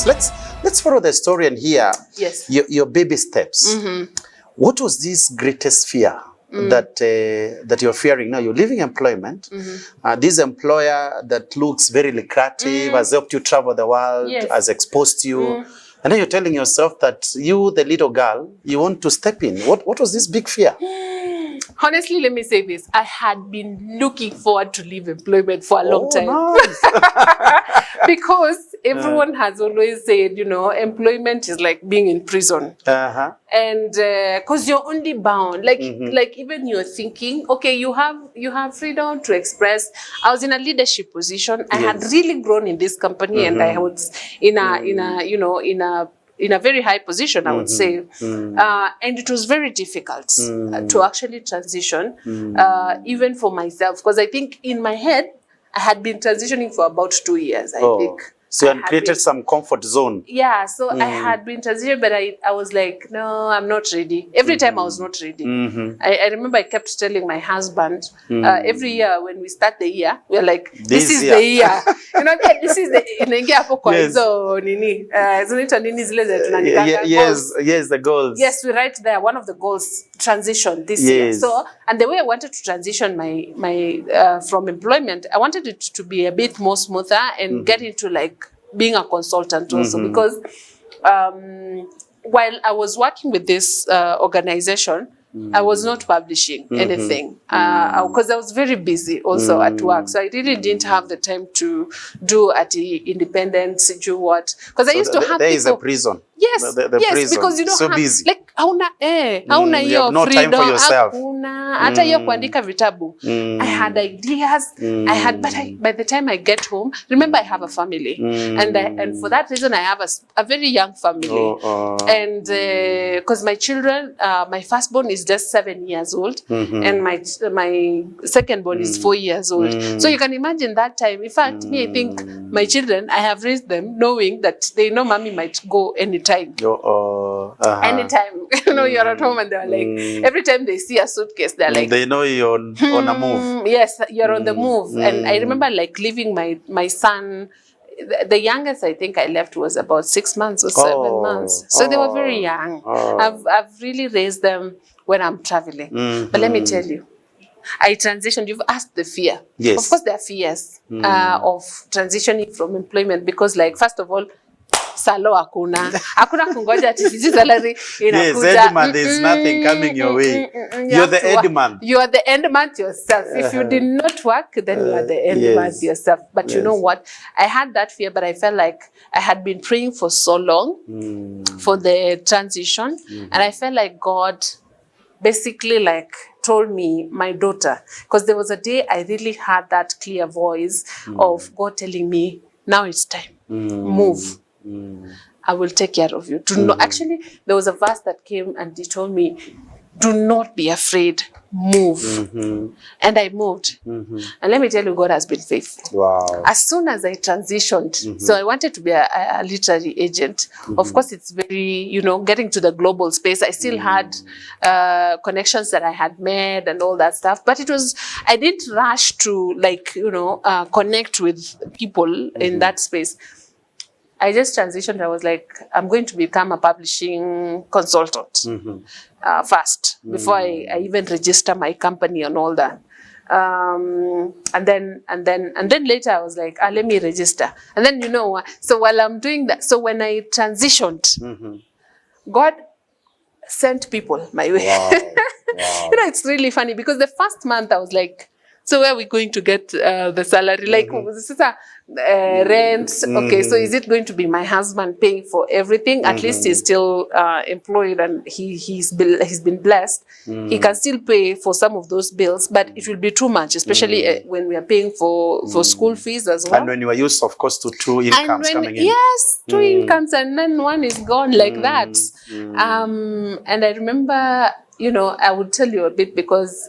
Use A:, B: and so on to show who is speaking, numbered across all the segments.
A: process. Let's follow the story and hear your baby steps. What was this greatest fear that you're fearing now? You're leaving employment. This employer that looks very lucrative has helped you travel the world, has exposed you. And then you're telling yourself that you, the little girl, you want to step in. What was this big fear?
B: Honestly, let me say this. I had been looking forward to leave employment for a long time.
A: Nice.
B: Because everyone has always said, you know, employment is like being in prison. And because you're only bound, like even you're thinking, okay, you have freedom to express. I was in a leadership position. I had really grown in this company, and I was in a very high position, I would say. And it was very difficult to actually transition, even for myself, because I think in my head, I had been transitioning for about 2 years, I think.
A: So you had created some comfort zone.
B: Yeah, so I had been transitioning, but I was like, no, I'm not ready. Every time I was not ready. I remember I kept telling my husband, every year when we start the year, we're like, this is the year. You know, this is the
A: yes, the goals.
B: Yes, we write there, one of the goals, transition this year. So, and the way I wanted to transition my from employment, I wanted it to be a bit more smoother and get into like being a consultant also, because while I was working with this organization, I was not publishing anything because I was very busy also at work. So I really didn't have the time to do at the independence, do what. Because I used to have
A: there is a prison.
B: Yes,
A: the
B: yes,
A: prison.
B: because you don't
A: so
B: have,
A: busy.
B: like, hauna
A: you have no time for yourself.
B: Hata hiyo kuandika vitabu. I had ideas. I had, but by the time I get home, remember I have a family, and for that reason I have a very young family, and because my children, my firstborn is just 7 years old, and my secondborn is 4 years old. So you can imagine that time. In fact, me, I think my children, I have raised them knowing that they know mommy might go anytime. Anytime, you know, you're at home and they're like, every time they see a suitcase, they're like,
A: they know you're on a move.
B: Yes, you're on the move. And I remember like leaving my son. The youngest I think I left was about 6 months or 7 months. So they were very young. I've really raised them when I'm traveling. But let me tell you, I transitioned. You've asked the fear.
A: Yes.
B: Of course, there are fears of transitioning from employment because, like, first of all, salo hakuna kungoja ati salary inakuja.
A: Yes, end month there's nothing coming your way. You're the end month.
B: You are the end month yourself. If you did not work, then you are the end month yourself. But you know what? I had that fear, but I felt like I had been praying for so long for the transition, and I felt like God basically like told me, my daughter, because there was a day I really had that clear voice of God telling me, now it's time, move. I will take care of you. Do not, actually, there was a verse that came and he told me, do not be afraid, move. And I moved. And let me tell you, God has been faithful.
A: Wow.
B: As soon as I transitioned, so I wanted to be a literary agent. Of course, it's very, you know, getting to the global space. I still had connections that I had made and all that stuff. But it was, I didn't rush to, like, you know, connect with people in that space. I just transitioned. I was like, I'm going to become a publishing consultant first before I even register my company and all that. And then later I was like, let me register. And then, you know, so while I'm doing that, so when I transitioned, God sent people my way.
A: Wow. Wow.
B: You know, it's really funny because the first month I was like, so where are we going to get the salary? Like, rent. Okay, so is it going to be my husband paying for everything? At least he's still employed and he's been blessed. He can still pay for some of those bills, but it will be too much, especially when we are paying for school fees as well.
A: And when you are used, of course, to two incomes coming in.
B: Yes, two incomes, and then one is gone like that. And I remember, you know, I would tell you a bit because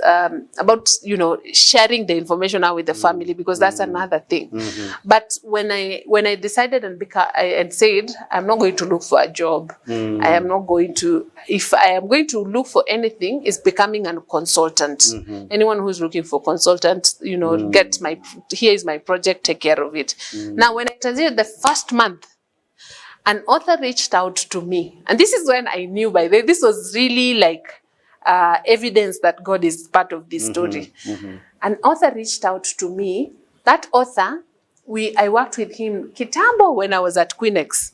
B: about, you know, sharing the information out with the family, because that's another thing. But when I decided and said, I'm not going to look for a job. I am not going to, if I am going to look for anything, it's becoming a consultant. Anyone who's looking for consultant, you know, here is my project, take care of it. Now, when I transited the first month, an author reached out to me. And this is when I knew this was really like evidence that God is part of this story. An author reached out to me. That author, I worked with him Kitambo when I was at Queenex.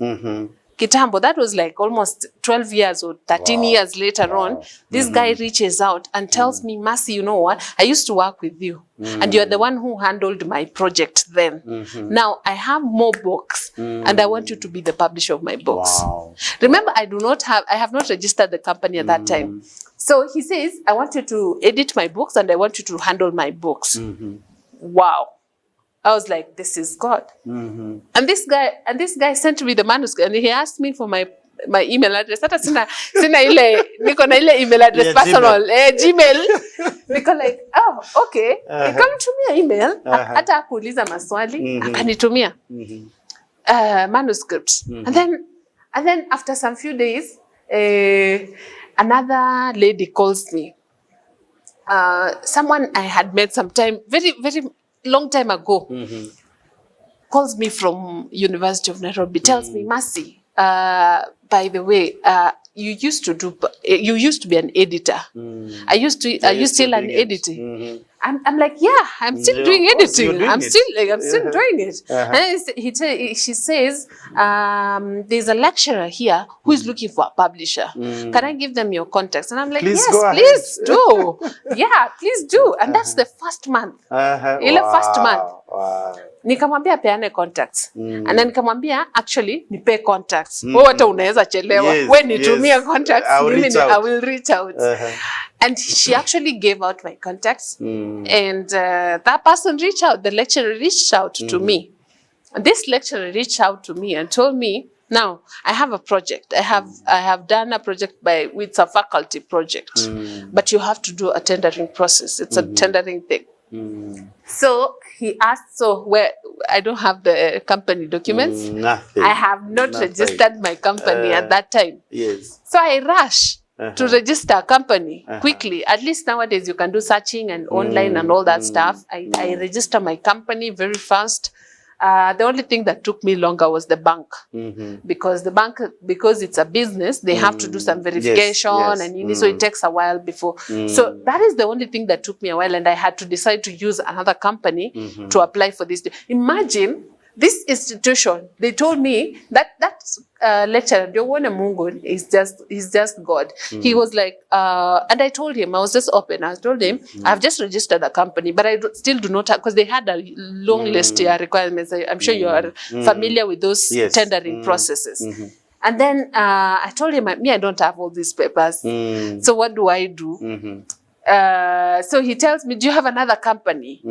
B: Kitambo, that was like almost 12 years or 13 years later on. This guy reaches out and tells me, Mercy, you know what? I used to work with you. And you're the one who handled my project then. Now I have more books and I want you to be the publisher of my books. Remember, I have not registered the company at that time. So he says, I want you to edit my books and I want you to handle my books. Wow. I was like, this is God. And this guy sent me the manuscript and he asked me for my email address. Hata sina niko na ile email address personal, Gmail. Niko like, oh, okay. Nikamtumia email, hata akuuliza maswali, akanitumia manuscript. And then after some few days, another lady calls me. Someone I had met sometime, very, very long time ago, calls me from University of Nairobi, tells me, Mercy, by the way, you used to be an editor. Are you still an editor? I'm like, yeah, I'm still doing editing. I'm still doing it. And she says, there's a lecturer here who is looking for a publisher. Can I give them your contacts? And I'm like, yes, please do. Yeah, please do. And that's the first month. First month. Nikamwambia peane contacts. And then nikamwambia, actually, nipe contacts. Hata unaweza chelewa. When nitumia contacts, I will reach out. And she actually gave out my contacts. And that person reached out, the lecturer reached out to me. And this lecturer reached out to me and told me, now, I have a project. I have done a project with a faculty project. But you have to do a tendering process. It's a tendering thing. So he asked, where I don't have the company documents.
A: Nothing.
B: I have not registered my company at that time.
A: Yes.
B: So I rush to register a company quickly. At least nowadays you can do searching and online and all that stuff. I register my company very fast. The only thing that took me longer was the bank, because the bank, because it's a business, they have to do some verification, and so it takes a while before. So that is the only thing that took me a while, and I had to decide to use another company to apply for this. Imagine this institution. They told me that lecturer, is just God. He's just God. And I told him, I was just open. I told him, I've just registered a company, but I still do not have, because they had a long list of requirements. I'm sure you are familiar with those tendering processes. And then I told him, I don't have all these papers. So what do I do? So he tells me, do you have another company?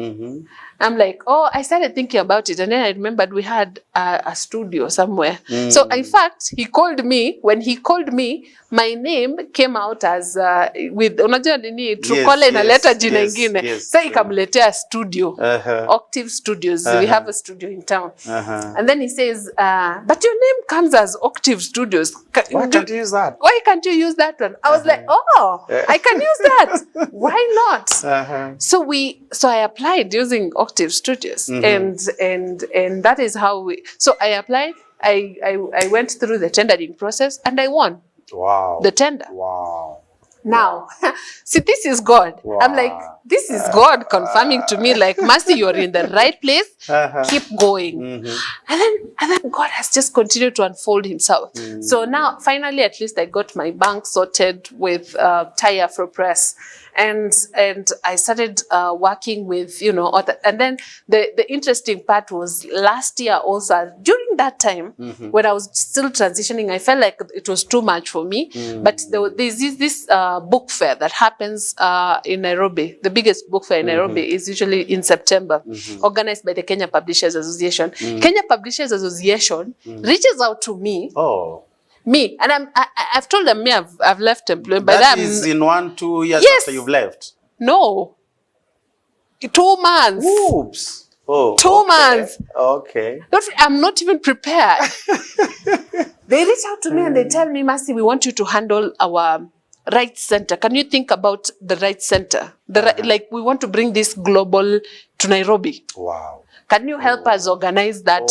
B: I'm like, oh, I started thinking about it. And then I remembered we had a studio somewhere. So in fact, he called me. When he called me, my name came out as with unajua nini Trukola inaleta jina ingine. So ikamletea studio, Octave Studios. We have a studio in town. And then he says, but your name comes as Octave Studios.
A: Why can't you use that?
B: Why can't you use that one? I was like, oh, I can use that. Why not? So I applied using Octave Studios, and that is how so I applied. I went through the tendering process and I won. Wow. The tender.
A: Wow.
B: Now, see, this is God. Wow. I'm like, this is God confirming to me, like, Mercy, you're in the right place. Keep going. And then God has just continued to unfold himself. So now, finally, at least I got my bank sorted with Tai AfroPress. And I started working with, and then the interesting part was last year also, during that time, when I was still transitioning, I felt like it was too much for me. But there's this book fair that happens in Nairobi. The biggest book fair in Nairobi is usually in September, organized by the Kenya Publishers Association. Kenya Publishers Association reaches out to me. Me, and I've told them, I've left employment.
A: That is in 1-2 years after you've left?
B: No. 2 months.
A: Oops. Oh,
B: 2 months.
A: Okay.
B: I'm not even prepared. They reach out to me and they tell me, Mercy, we want you to handle our rights center. Can you think about the rights center? Like, we want to bring this global to Nairobi.
A: Wow.
B: Can you help us organize that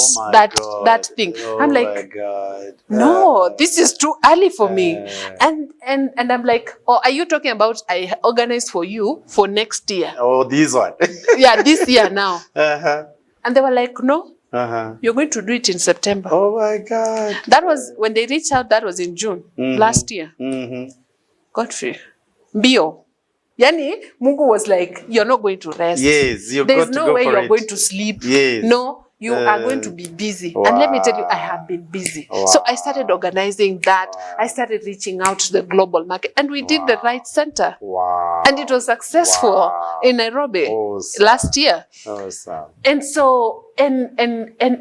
B: that thing?
A: Oh,
B: I'm like,
A: my God.
B: no, this is too early for me. And I'm like, oh, are you talking about I organized for you for next year?
A: Oh, this one.
B: Yeah, this year now. And they were like, no, you're going to do it in September.
A: Oh my God.
B: That was when they reached out. That was in June last year. Godfrey, Bio. Yani, Mungu was like, you're not going to rest.
A: Yes,
B: there's no way you're going to sleep.
A: Yes.
B: No, you are going to be busy.
A: Wow.
B: And let me tell you, I have been busy.
A: Wow.
B: So I started organizing that.
A: Wow.
B: I started reaching out to the global market. And we did the right center.
A: Wow.
B: And it was successful in Nairobi last year.
A: Awesome.
B: And so, and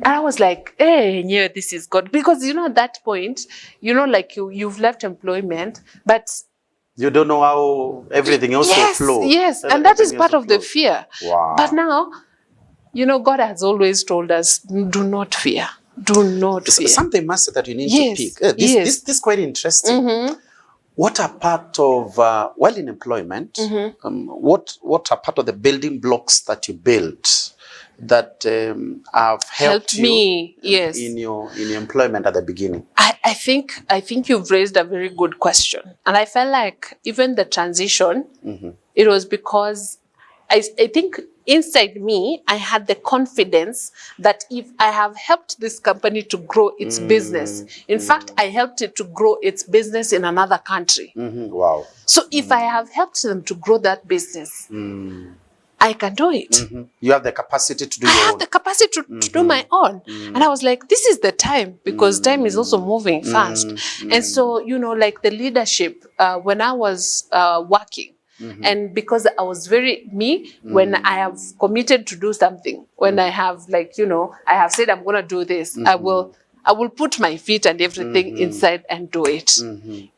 B: I was like, hey, yeah, this is God. Because, you know, at that point, you know, like you've left employment, but
A: you don't know how everything else will flow.
B: Yes, and that is part of the fear.
A: Wow.
B: But now, you know, God has always told us, do not fear. Do not fear.
A: Something, Master, that you need to pick. This is quite interesting. What are part of, while in employment, what are part of the building blocks that you built that have helped
B: me
A: in your employment at the beginning?
B: I think you've raised a very good question. And I felt like even the transition, it was because I think inside me, I had the confidence that if I have helped this company to grow its business, in fact, I helped it to grow its business in another country.
A: Wow.
B: So if I have helped them to grow that business, I can do it.
A: You have the capacity to do your own. I have
B: the capacity to do my own. And I was like, this is the time, because time is also moving fast. And so, you know, like the leadership, when I was working, and because I was very when I have committed to do something, when I have, like, you know, I have said I'm going to do this, I will put my feet and everything inside and do it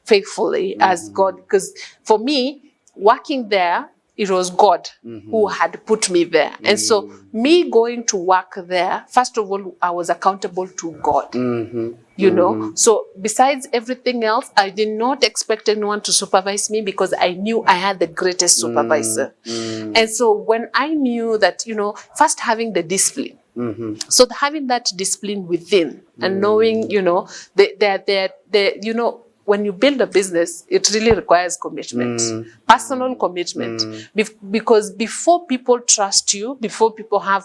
B: faithfully as God. Because for me, working there, it was God who had put me there. And so me going to work there, first of all, I was accountable to God, you know. So besides everything else, I did not expect anyone to supervise me because I knew I had the greatest supervisor. And so when I knew that, you know, first having the discipline, so having that discipline within and knowing, you know, you know, when you build a business, it really requires commitment, personal commitment. Because before people trust you, before people have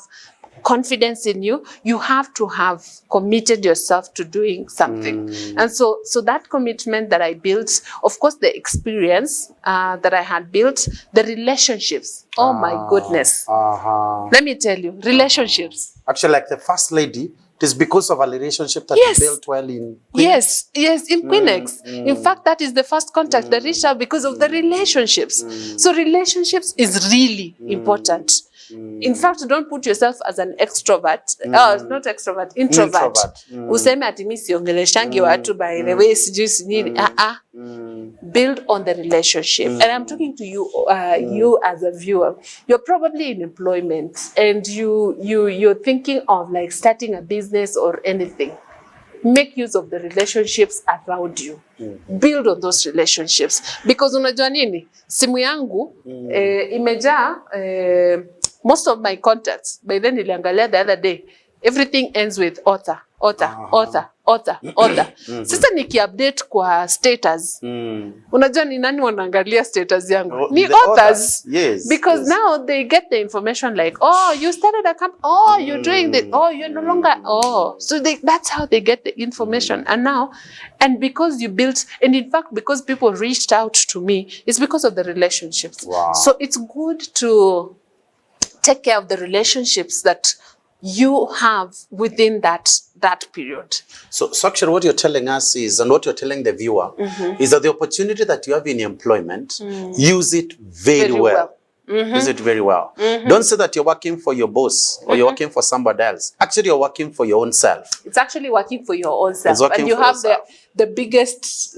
B: confidence in you, you have to have committed yourself to doing something. And so that commitment that I built, of course, the experience that I had built, the relationships. Oh my goodness. Let me tell you, relationships.
A: Actually, like the first lady, it is because of a relationship that you built well in Queenex.
B: Yes, in Queenex. In fact, that is the first contact that reached out because of the relationships. So relationships is really important. In fact, don't put yourself as an extrovert. Not extrovert, introvert. Useme ati mimi siongeleshangi watu by the way sijui nini. Build on the relationship. And I'm talking to you, you as a viewer. You're probably in employment and you're thinking of like starting a business or anything. Make use of the relationships around you. Build on those relationships. Because unajua nini? Simu yangu imejaa most of my contacts. By then niliangalia the other day. Everything ends with author. Sasa niki-update kwa status. Unajua ni nani wanaangalia status yangu? Ni authors.
A: Yes.
B: Because now they get the information like, oh, you started a company. Oh, you're doing this. Oh, you're no longer. Oh, so that's how they get the information. And now, and because you built, and in fact, because people reached out to me, it's because of the relationships.
A: Wow.
B: So it's good to take care of the relationships that you have within that period. So
A: actually what you're telling us is, and what you're telling the viewer, is that the opportunity that you have in employment, use it very well. Use it very well. Don't say that you're working for your boss or you're working for somebody else. Actually, you're working for your own self.
B: It's actually working for your own self. And you have the biggest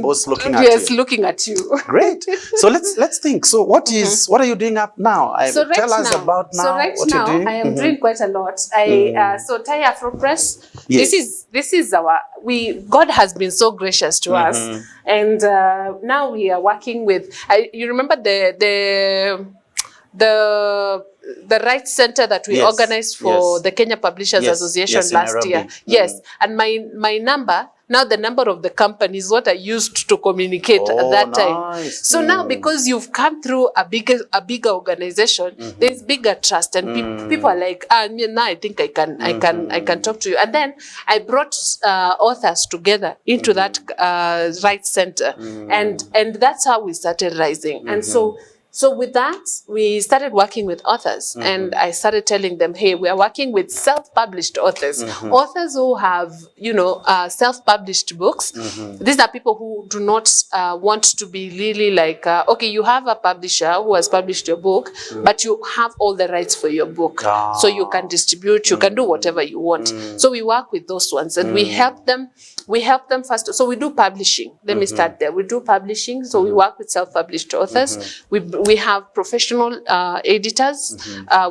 A: boss looking at you.
B: Yes, looking at you.
A: Great. So let's think. So what are you doing up now? Tell us about now.
B: So right now, I am doing quite a lot. So Tai AfroPress. Yes. This is God has been so gracious to us. And now we are working with, you remember the the rights center that we organized for the Kenya Publishers Association last year. Yes, and my number, now the number of the company is what I used to communicate at that time. So now, because you've come through a bigger organization, there's bigger trust, and people are like, now I think I can talk to you. And then I brought authors together into that rights center, and that's how we started rising. And so with that, we started working with authors, and I started telling them, hey, we are working with self-published authors, authors who have, self-published books. These are people who do not want to be really like, okay, you have a publisher who has published your book, but you have all the rights for your book. So you can distribute, you can do whatever you want. So we work with those ones, and we help them first. So we do publishing. Let me start there. We do publishing. So we work with self-published authors. We have professional editors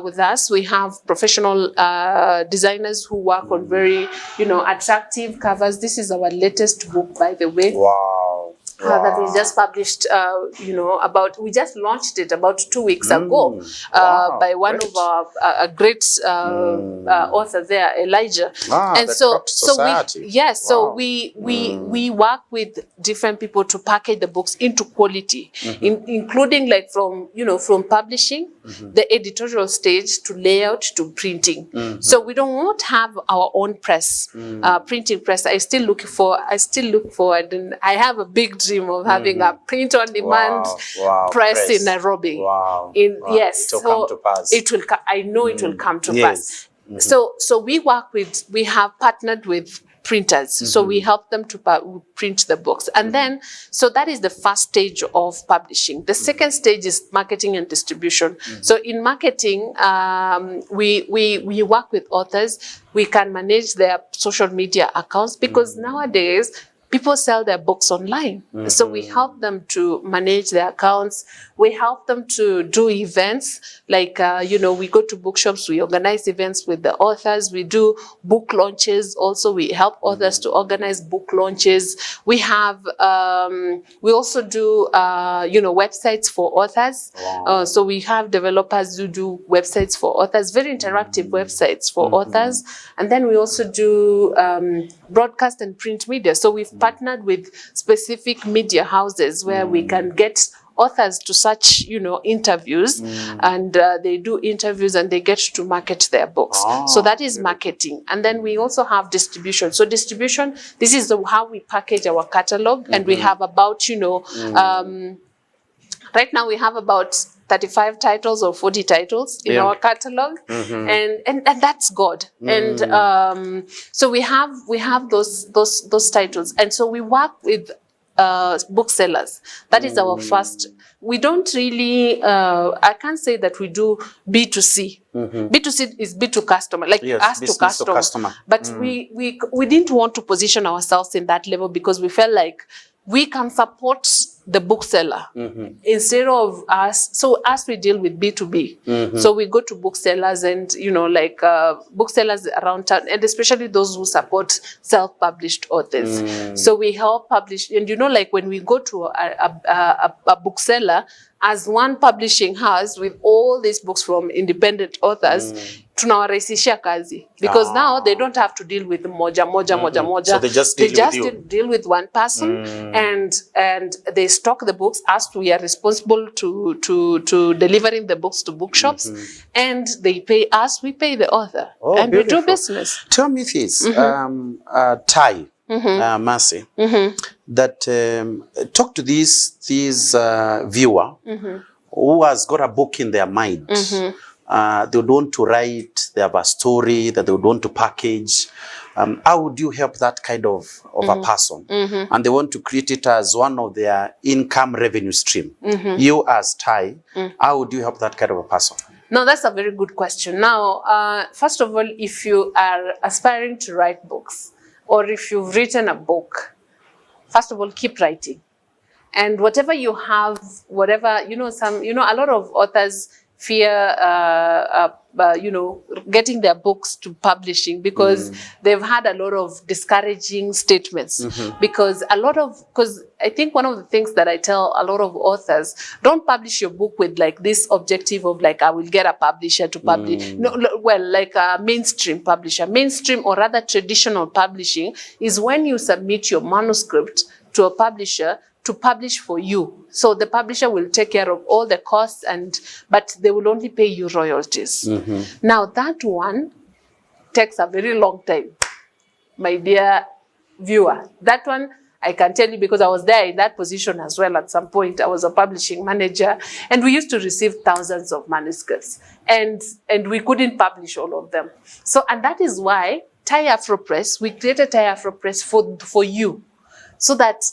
B: with us. We have professional designers who work on very, attractive covers. This is our latest book, by the way.
A: Wow.
B: That we just published, we just launched it about 2 weeks ago by one of our great author there, Elijah. And so we work with different people to package the books into quality, including like from publishing, the editorial stage, to layout, to printing. So we don't have our own press, printing press. I still look for, and I have a big dream of having a print-on-demand press in Nairobi. It will come to pass. I know it will come to pass. So we have partnered with printers. So we help them to print the books. And then, so that is the first stage of publishing. The second stage is marketing and distribution. So in marketing, we work with authors. We can manage their social media accounts, because nowadays, people sell their books online. So we help them to manage their accounts. We help them to do events. Like, we go to bookshops, we organize events with the authors. We do book launches. Also, we help authors to organize book launches. We have, we also do, websites for authors. So we have developers who do websites for authors, very interactive websites for authors. And then we also do broadcast and print media. So we've partnered with specific media houses where we can get authors to such, interviews, and they do interviews and they get to market their books. So that is marketing. And then we also have distribution. So distribution, this is how we package our catalog. And we have about, right now we have about 35 titles or 40 titles in our catalog, and that's God. And so we have those titles, and so we work with booksellers. That is our first. We don't really, I can't say that we do B2C. B2C is B to customer, like us to customer. But we didn't want to position ourselves in that level, because we felt like we can support the bookseller instead of us. So us, we deal with B2B. So we go to booksellers and, booksellers around town, and especially those who support self-published authors. So we help publish, and when we go to a bookseller, as one publishing house with all these books from independent authors, tunawarahisishia kazi, because now they don't have to deal with moja.
A: So they just
B: deal with one person, and they stock the books. As we are responsible to delivering the books to bookshops, and they pay us, we pay the author, and beautiful. We do business.
A: Tell me this, Tai, Mercy, that talk to this viewer who has got a book in their mind. They would want to write, they have a story that they would want to package. How would you help that kind of a person? And they want to create it as one of their income revenue stream. You as Tai, how would you help that kind of a person?
B: No, that's a very good question. Now, first of all, if you are aspiring to write books, or if you've written a book, first of all, keep writing. And whatever you have, a lot of authors fear getting their books to publishing, because they've had a lot of discouraging statements. Because I think one of the things that I tell a lot of authors, don't publish your book with like this objective of like, I will get a publisher to publish. No, well, like a mainstream publisher. Mainstream, or rather traditional publishing, is when you submit your manuscript to a publisher to publish for you. So the publisher will take care of all the costs, but they will only pay you royalties. Now that one takes a very long time, my dear viewer. That one, I can tell you, because I was there in that position as well at some point. I was a publishing manager, and we used to receive thousands of manuscripts, and we couldn't publish all of them. So, and that is why Tai AfroPress, we created Tai AfroPress for you. So that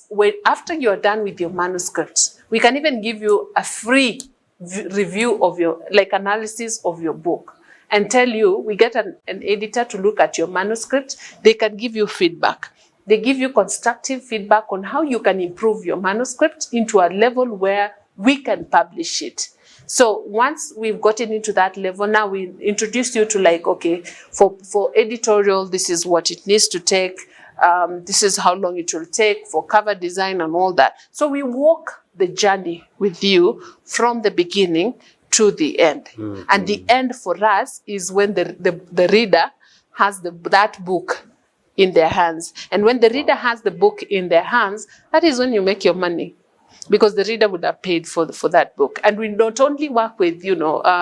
B: after you're done with your manuscript, we can even give you a free review of your, like, analysis of your book, and tell you, we get an editor to look at your manuscript. They can give you feedback. They give you constructive feedback on how you can improve your manuscript into a level where we can publish it. So once we've gotten into that level, now we introduce you to like, okay, for editorial, this is what it needs to take. This is how long it will take for cover design and all that. So we walk the journey with you from the beginning to the end. And the end for us is when the reader has that book in their hands. And when the reader has the book in their hands, that is when you make your money, because the reader would have paid for that book. And we not only work with,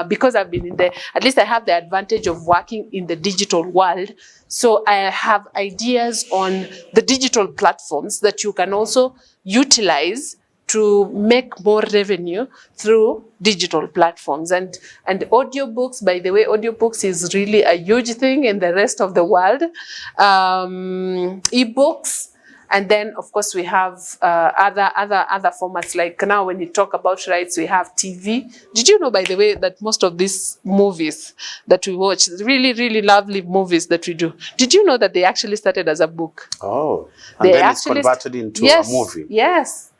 B: because I've been at least I have the advantage of working in the digital world. So I have ideas on the digital platforms that you can also utilize to make more revenue through digital platforms. And audiobooks, by the way, audiobooks is really a huge thing in the rest of the world. Ebooks. And then, of course, we have other formats. Like now, when you talk about rights, we have TV. Did you know, by the way, that most of these movies that we watch, really, really lovely movies that we do, did you know that they actually started as a book?
A: Oh, and then it's converted into a movie.
B: Yes.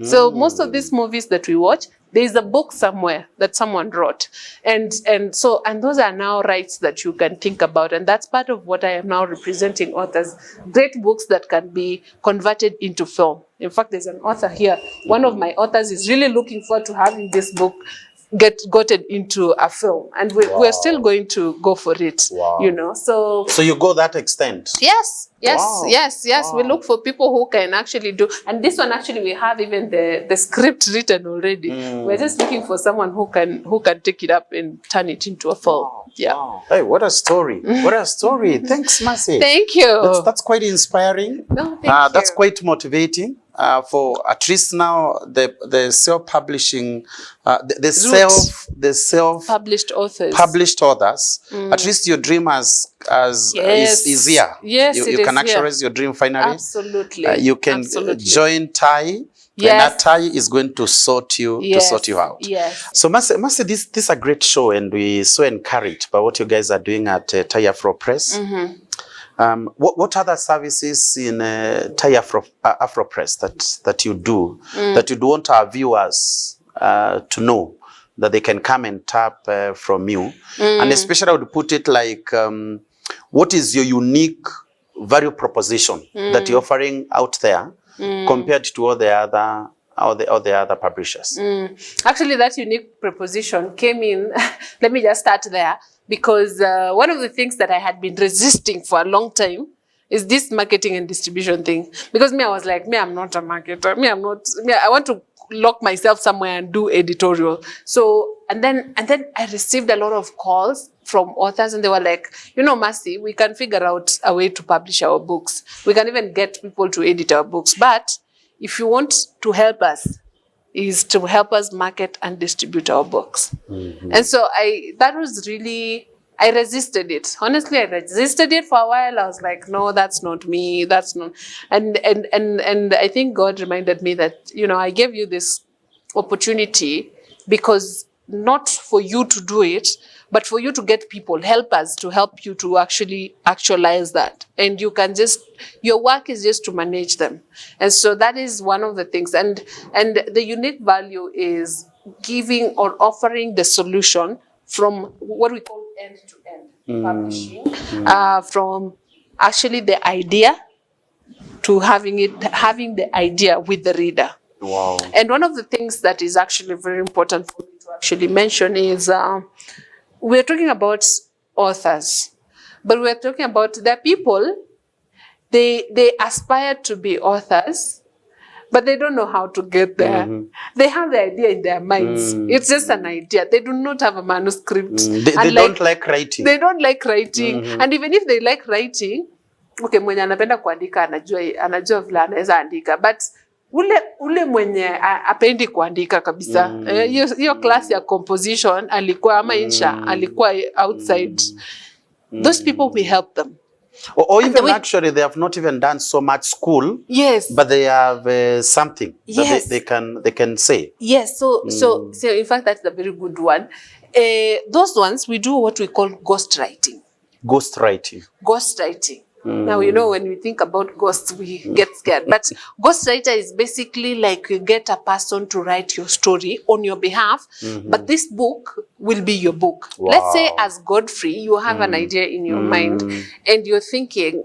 B: So most of these movies that we watch, there is a book somewhere that someone wrote. And those are now rights that you can think about. And that's part of what I am now representing authors. Great books that can be converted into film. In fact, there's an author here. One of my authors is really looking forward to having this book gotten into a film. And we're still going to go for it, So
A: you go that extent?
B: Yes. Wow. We look for people who can actually do. And this one, actually, we have even the script written already. We're just looking for someone who can take it up and turn it into a film.
A: Wow. Yeah. Wow. Hey, what a story. What a story. Thanks, Mercy.
B: Thank you.
A: That's quite inspiring.
B: No, thank you.
A: That's quite motivating. For at least now the self-publishing, the self-published authors. At least your dream is here.
B: Yes,
A: you can actualize your dream finally.
B: Absolutely.
A: You can join Tai. Yes. And that Tai is going to sort you out.
B: Yes.
A: So Mercy, this is a great show, and we're so encouraged by what you guys are doing at Tai AfroPress. What other services in Tai AfroPress that you do that you'd want our viewers to know, that they can come and tap from you? And especially I would put it like, what is your unique value proposition that you're offering out there compared to all the other publishers?
B: Actually, that unique proposition came in, let me just start there, because one of the things that I had been resisting for a long time is this marketing and distribution thing. Because I was like, I'm not a marketer. I want to lock myself somewhere and do editorial. So, and then I received a lot of calls from authors, and they were like, Mercy, we can figure out a way to publish our books. We can even get people to edit our books. But if you want to help us, is to help us market and distribute our books. And so I resisted it. Honestly, I resisted it for a while. I was like, no, that's not me. That's not. And I think God reminded me that, I gave you this opportunity because not for you to do it, but for you to get people, helpers to help you to actually actualize that. And you can your work is just to manage them. And so that is one of the things. And the unique value is giving or offering the solution from what we call end-to-end publishing, from actually the idea to having the idea with the reader.
A: Wow.
B: And one of the things that is actually very important for me to actually mention is we're talking about authors, but we're talking about the people, they aspire to be authors, but they don't know how to get there. They have the idea in their minds. It's just an idea. They do not have a manuscript.
A: They don't like writing.
B: They don't like writing. And even if they like writing, okay, mwenye anapenda kuandika anajua vile anaweza andika, but ule mwenye apendi kuandika kabisa, hiyo class ya composition alikuwa ama insha alikuwa outside, those people, we help them.
A: Or even actually they have not even done so much school.
B: Yes.
A: But they have something that they can say.
B: Yes. So in fact that's a very good one. Those ones we do what we call ghostwriting. Ghostwriting. Now, you know, when we think about ghosts, we get scared. But ghostwriter is basically like you get a person to write your story on your behalf, but this book will be your book.
A: Wow.
B: Let's say as Godfrey, you have an idea in your mind and you're thinking,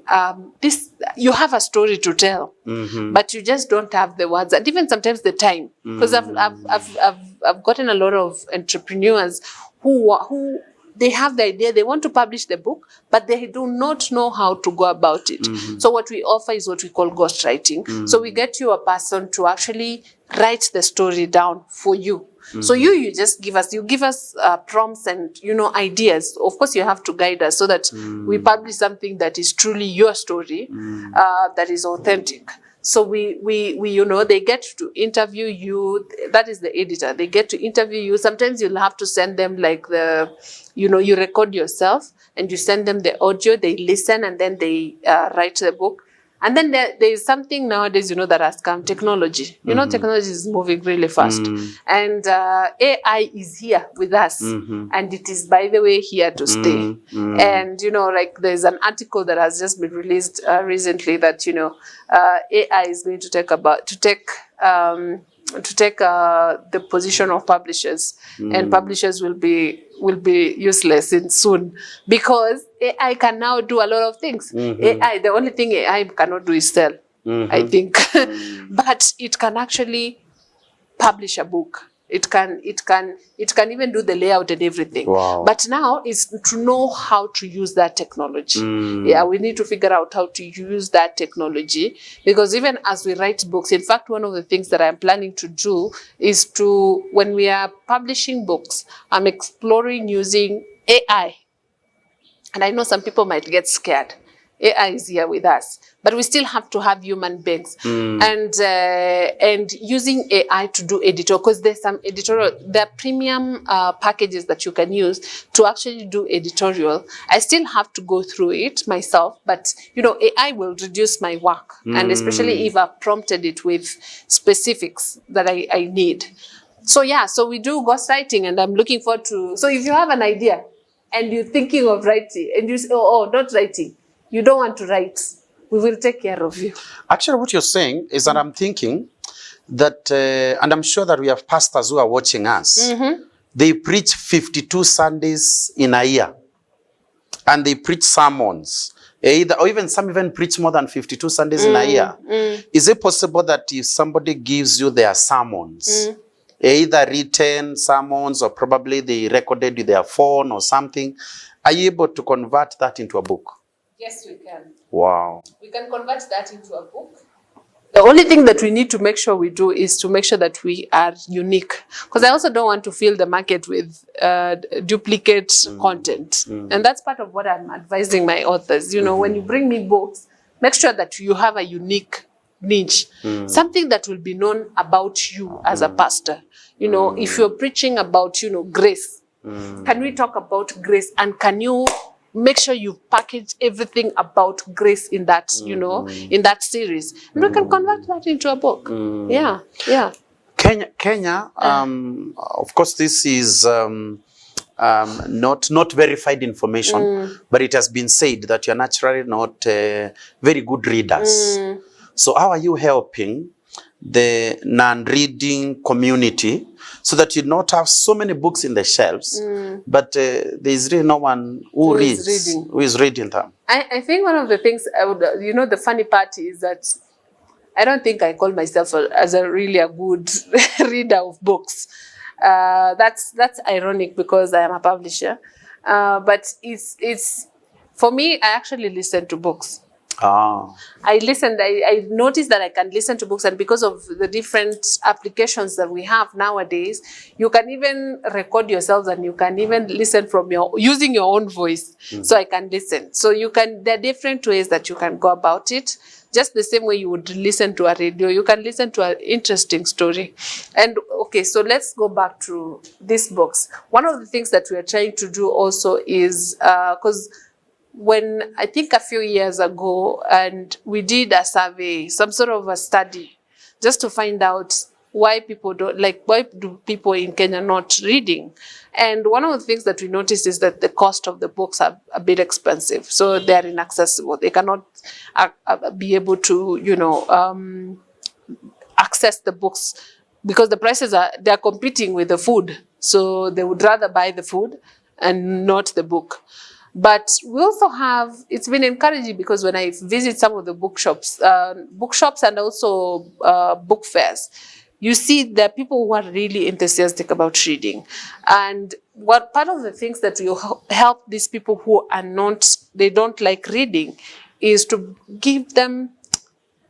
B: you have a story to tell, but you just don't have the words and even sometimes the time. Because I've gotten a lot of entrepreneurs who they have the idea, they want to publish the book, but they do not know how to go about it. So what we offer is what we call ghostwriting. So we get you a person to actually write the story down for you. So you just give us prompts and, you know, ideas. Of course, you have to guide us so that we publish something that is truly your story, that is authentic. So we you know, they get to interview you. That is the editor. They get to interview you. Sometimes you'll have to send them like you record yourself and you send them the audio. They listen and then they write the book. And then there is something nowadays, you know, that has come, technology. You know, technology is moving really fast. And AI is here with us. And it is, by the way, here to stay. And, you know, like there's an article that has just been released recently that, you know, AI is going to take the position of publishers, and publishers will be useless soon because AI can now do a lot of things. AI, the only thing AI cannot do is sell, I think, but it can actually publish a book. It can even do the layout and everything.
A: Wow.
B: But now it's to know how to use that technology. Yeah, we need to figure out how to use that technology, because even as we write books, in fact, one of the things that I'm planning to do is to, when we are publishing books, I'm exploring using AI. And I know some people might get scared. AI is here with us, but we still have to have human beings and using AI to do editorial, because there's some editorial, there are premium packages that you can use to actually do editorial. I still have to go through it myself, but you know, AI will reduce my work, and especially if I've prompted it with specifics that I need. So yeah, so we do ghostwriting, and I'm looking forward to, so if you have an idea and you're thinking of writing and you say, oh, not writing, you don't want to write, we will take care of you.
A: Actually, what you're saying is that I'm thinking that, and I'm sure that we have pastors who are watching us, they preach 52 Sundays in a year, and they preach sermons, or even some even preach more than 52 Sundays in a year. Is it possible that if somebody gives you their sermons, either written sermons or probably they recorded with their phone or something, are you able to convert that into a book?
B: Yes, we can.
A: Wow.
B: We can convert that into a book. The only thing that we need to make sure we do is to make sure that we are unique. Because I also don't want to fill the market with duplicate content. And that's part of what I'm advising my authors. You know, when you bring me books, make sure that you have a unique niche. Something that will be known about you as a pastor. You know, if you're preaching about, you know, grace, can we talk about grace? And can you make sure you package everything about grace in that, you know, in that series. And we can convert that into a book. Yeah, yeah.
A: Kenya, of course, this is not verified information, but it has been said that you're naturally not very good readers. So how are you helping the non-reading community, so that you not have so many books in the shelves, but there is really no one who is reading them.
B: I think one of the things I would, the funny part is that I don't think I call myself as a really a good reader of books. That's ironic because I am a publisher. But it's for me, I actually listen to books. I noticed that I can listen to books, and because of the different applications that we have nowadays, you can even record yourselves and you can even listen from using your own voice. So I can listen. So there are different ways that you can go about it. Just the same way you would listen to a radio, you can listen to an interesting story. And okay, so let's go back to these books. One of the things that we are trying to do also is, because when I think a few years ago, and we did a survey, some sort of a study, just to find out why do people in Kenya not reading? And one of the things that we noticed is that the cost of the books are a bit expensive. So they are inaccessible. They cannot be able to, access the books because the prices they're competing with the food. So they would rather buy the food and not the book. But we also it's been encouraging because when I visit some of the bookshops and also book fairs, you see there are people who are really enthusiastic about reading. And what part of the things that will help these people who are they don't like reading is to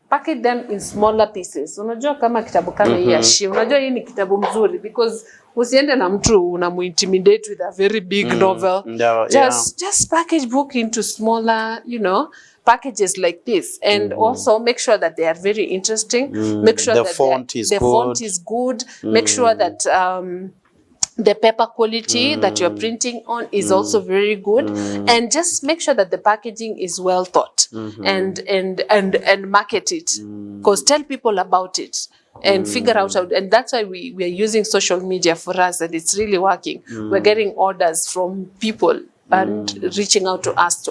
B: package them in smaller pieces. Unajua kama kitabu kama hii ya Shi, unajua hii ni kitabu mzuri because usiende na mtu unamuintimidate with a very big novel. Just package book into smaller, packages like this, and also make sure that they are very interesting. Make sure that the font is good. Make sure that the paper quality that you're printing on is also very good, and just make sure that the packaging is well thought and market it, because tell people about it and figure out how, and that's why we are using social media for us, and it's really working. We're getting orders from people and reaching out to us.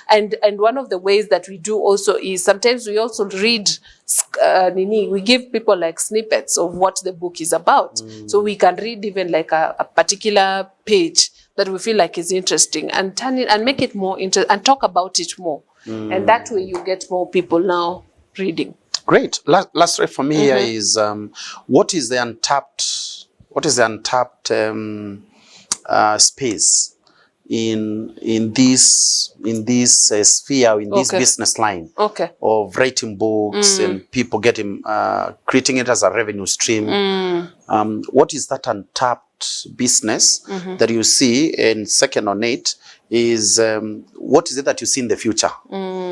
B: And one of the ways that we do also is sometimes we also read, we give people like snippets of what the book is about. So we can read even like a particular page that we feel like is interesting and turn it and make it more interesting and talk about it more. And that way you get more people now reading.
A: Great. Last right for me here is what is the untapped space in this sphere, in this business line of writing books and people creating it as a revenue stream. What is that untapped business that you see? And second on it is what is it that you see in the future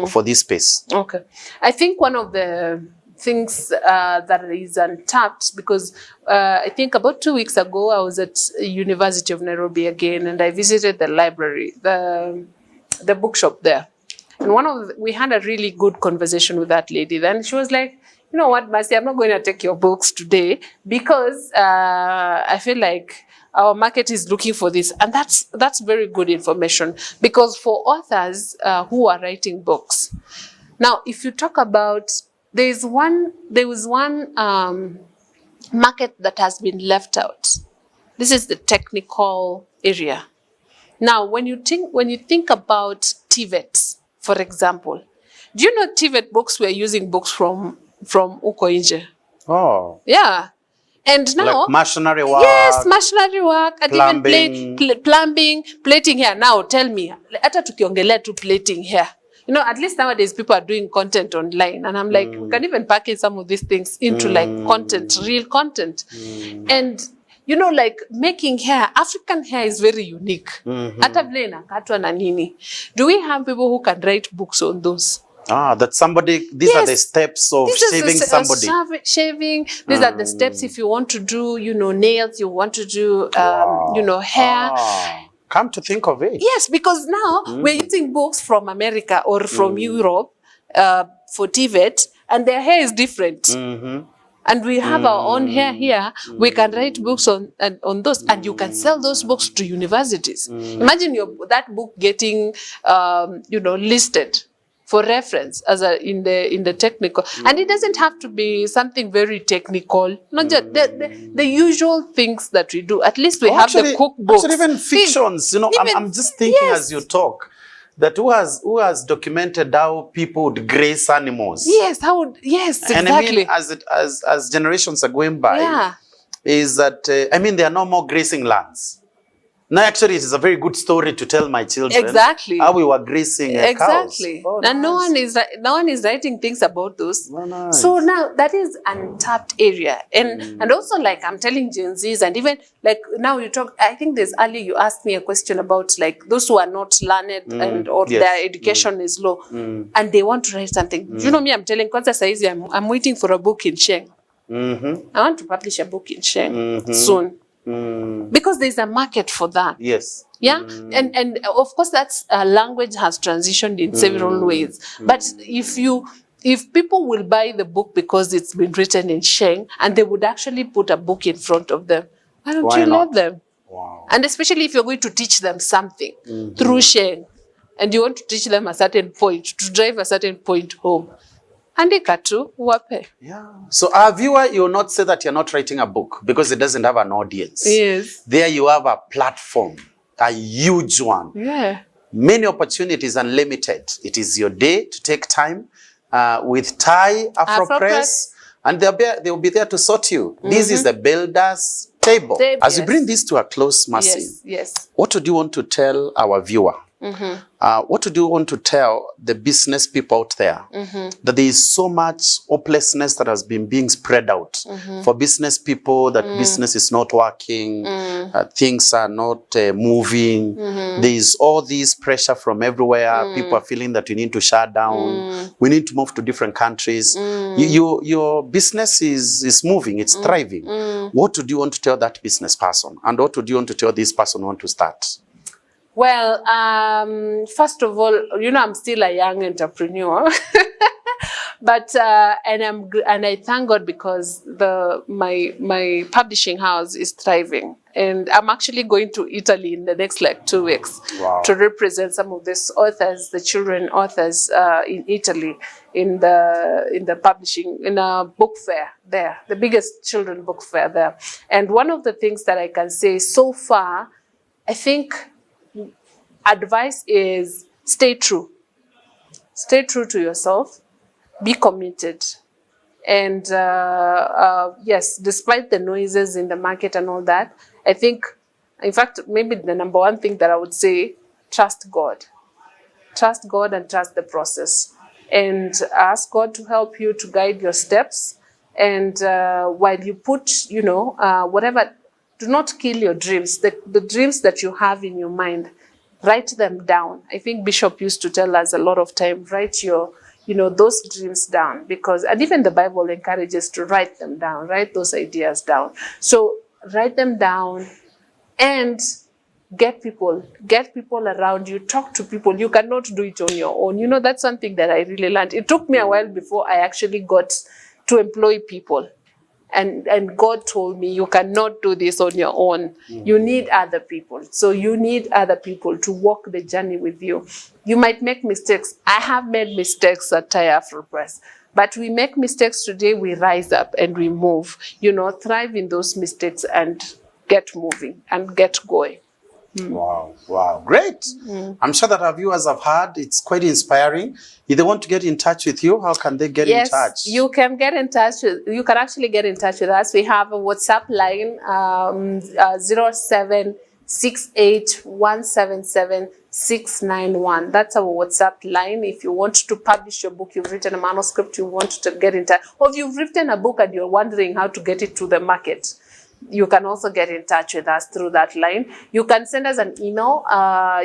A: for this space? Okay,
B: I think one of the things that is untapped, because I think about 2 weeks ago I was at University of Nairobi again, and I visited the library, the bookshop there, and we had a really good conversation with that lady. Then she was like, you know what, Mercy, I'm not going to take your books today because I feel like our market is looking for this. And that's very good information, because for authors who are writing books, now if you talk about, there was one market that has been left out. This is the technical area. Now, when you think about TVET, for example, do you know TVET books were using books from uko nje?
A: Oh.
B: Yeah. And now,
A: like machinery work.
B: Yes, machinery work, and
A: plumbing.
B: Even plumbing, plating hair. Now, tell me, hata tukiongelea tu plating hair. You know, at least nowadays people are doing content online, and I'm like, we can even package some of these things into like content, real content. And you know, like making hair, African hair is very unique. Hata vile inakatwa na nini. Do we have people who can write books on those?
A: That somebody, these are the steps of shaving somebody.
B: Shaving, these are the steps if you want to do, nails, you want to do, hair.
A: Come to think of it.
B: Yes, because now we're using books from America or from Europe for TVET, and their hair is different. And we have our own hair here. We can write books on those, and you can sell those books to universities. Imagine that book getting, listed for reference as in the technical. And it doesn't have to be something very technical, not just the usual things that we do. At least we have the cookbooks.
A: Actually, even fictions, you know, I'm just thinking as you talk, that who has documented how people would graze animals.
B: Yes, exactly.
A: And I mean, as generations are going by, is that, I mean, there are no more grazing lands. No, actually, it is a very good story to tell my children.
B: Exactly.
A: How we were grazing cows.
B: Exactly.
A: Oh,
B: and
A: nice.
B: no one is writing things about those.
A: Oh, nice.
B: So now that is an untapped area. And also, like, I'm telling Gen Zs, and even like now you talk, I think earlier you asked me a question about like those who are not learned and or their education is low and they want to write something. You know me, I'm telling Kwanza Saizi, I'm waiting for a book in Sheng. I want to publish a book in Sheng soon. Because there's a market for that.
A: Yes.
B: Yeah. And of course that's language has transitioned in several ways. But if people will buy the book because it's been written in Sheng and they would actually put a book in front of them, why don't you let them?
A: Wow.
B: And especially if you're going to teach them something through Sheng and you want to teach them a certain point, to drive a certain point home. Andika tu, wape.
A: Yeah. So our viewer, you will not say that you're not writing a book because it doesn't have an audience.
B: Yes.
A: There you have a platform, a huge one.
B: Yeah.
A: Many opportunities, unlimited. It is your day to take time with Tai AfroPress, and they'll be there to sort you. This is the builder's table. As we bring this to a close, Mercy,
B: yes.
A: What do you want to tell our viewer? What do you want to tell the business people out there? That there is so much hopelessness that has been being spread out for business people, that business is not working, things are not moving. There is all this pressure from everywhere. People are feeling that we need to shut down. We need to move to different countries. Your business is moving, it's thriving. What do you want to tell that business person? And what do you want to tell this person who want to start?
B: Well, first of all, you know, I'm still a young entrepreneur, but and I thank God because my publishing house is thriving, and I'm actually going to Italy in the next like 2 weeks to represent some of these authors, the children authors in Italy, in the publishing, in a book fair there, the biggest children book fair there. And one of the things that I can say so far, I think, advice is stay true. Stay true to yourself. Be committed. And yes, despite the noises in the market and all that, I think, in fact, maybe the number one thing that I would say, trust God. Trust God and trust the process. And ask God to help you to guide your steps. And while you put, you know, whatever, do not kill your dreams. The dreams that you have in your mind, write them down. I think Bishop used to tell us a lot of time, write your, you know, those dreams down, because, and even the Bible encourages to write them down, write those ideas down. So write them down and get people around you, talk to people. You cannot do it on your own. You know, that's something that I really learned. It took me a while before I actually got to employ people. And God told me, you cannot do this on your own. You need other people. So you need other people to walk the journey with you. You might make mistakes. I have made mistakes at Tai AfroPress. But we make mistakes today, we rise up and we move. You know, thrive in those mistakes and get moving and get going.
A: Wow, great. I'm sure that our viewers have heard. It's quite inspiring. If they want to get in touch with you, how can they get in touch?
B: Yes, you can get in touch. You can actually get in touch with us. We have a WhatsApp line, 0768177691. That's our WhatsApp line. If you want to publish your book, you've written a manuscript, you want to get in touch, or if you've written a book and you're wondering how to get it to the market, you can also get in touch with us through that line. You can send us an email.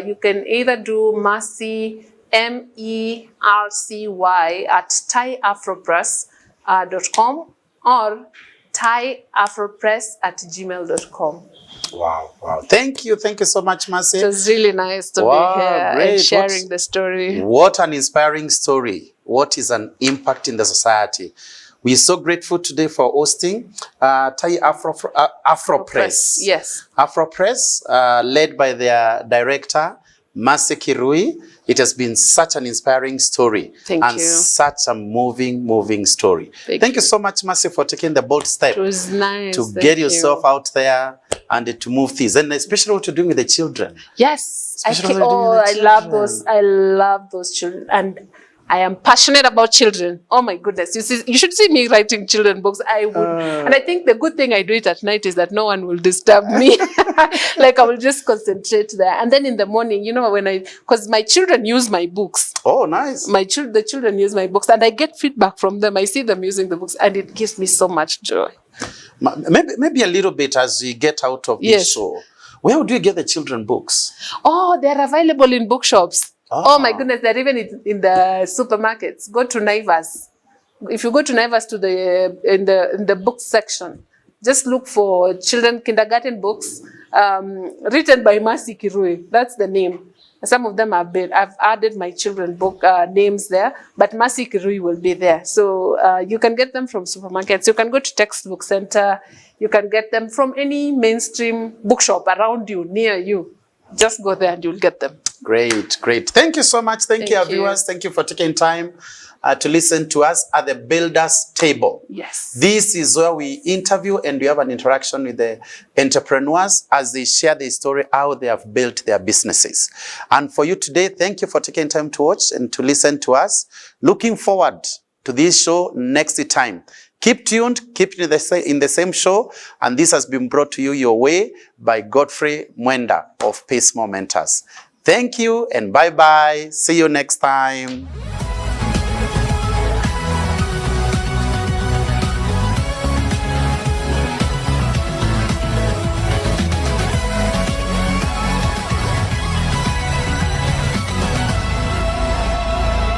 B: You can either do Mercy, MERCY @taiafropress.com or taiafropress@gmail.com.
A: Wow. Thank you so much, Mercy.
B: It was really nice to be here and sharing the story.
A: What an inspiring story. What is an impact in the society. We are so grateful today for hosting Tai AfroPress.
B: Yes.
A: AfroPress, led by their director, Mercy Kirui. It has been such an inspiring story.
B: Thank
A: and
B: you.
A: Such a moving story. Thank you so much, Mercy, for taking the bold step.
B: It was nice.
A: To get yourself out there and to move things. And especially what you're doing with the children.
B: Yes. I love those children. And I am passionate about children. Oh my goodness. You should see me writing children books. I would. And I think the good thing I do it at night is that no one will disturb me. Like I will just concentrate there. And then in the morning, you know, because my children use my books.
A: Oh, nice.
B: The children use my books and I get feedback from them. I see them using the books and it gives me so much joy.
A: Maybe a little bit as we get out of this show. Where would you get the children books? Oh,
B: they're available in bookshops. Oh my goodness, they're even in the supermarkets. Go to Naivas. If you go to Naivas in the books section, just look for children kindergarten books written by Mercy Kirui. That's the name. Some of them I've added my children book names there, but Mercy Kirui will be there. So you can get them from supermarkets. You can go to Textbook Center. You can get them from any mainstream bookshop around you, near you. Just go there and you'll get them. Great. Thank you so much. Thank you, our viewers. Thank you for taking time to listen to us at the Builders Table. Yes. This is where we interview and we have an interaction with the entrepreneurs as they share their story, how they have built their businesses. And for you today, thank you for taking time to watch and to listen to us. Looking forward to this show next time. Keep tuned, keep in the same show, and this has been brought to you your way by Godfrey Mwenda of Peace Momenters. Thank you and bye-bye. See you next time.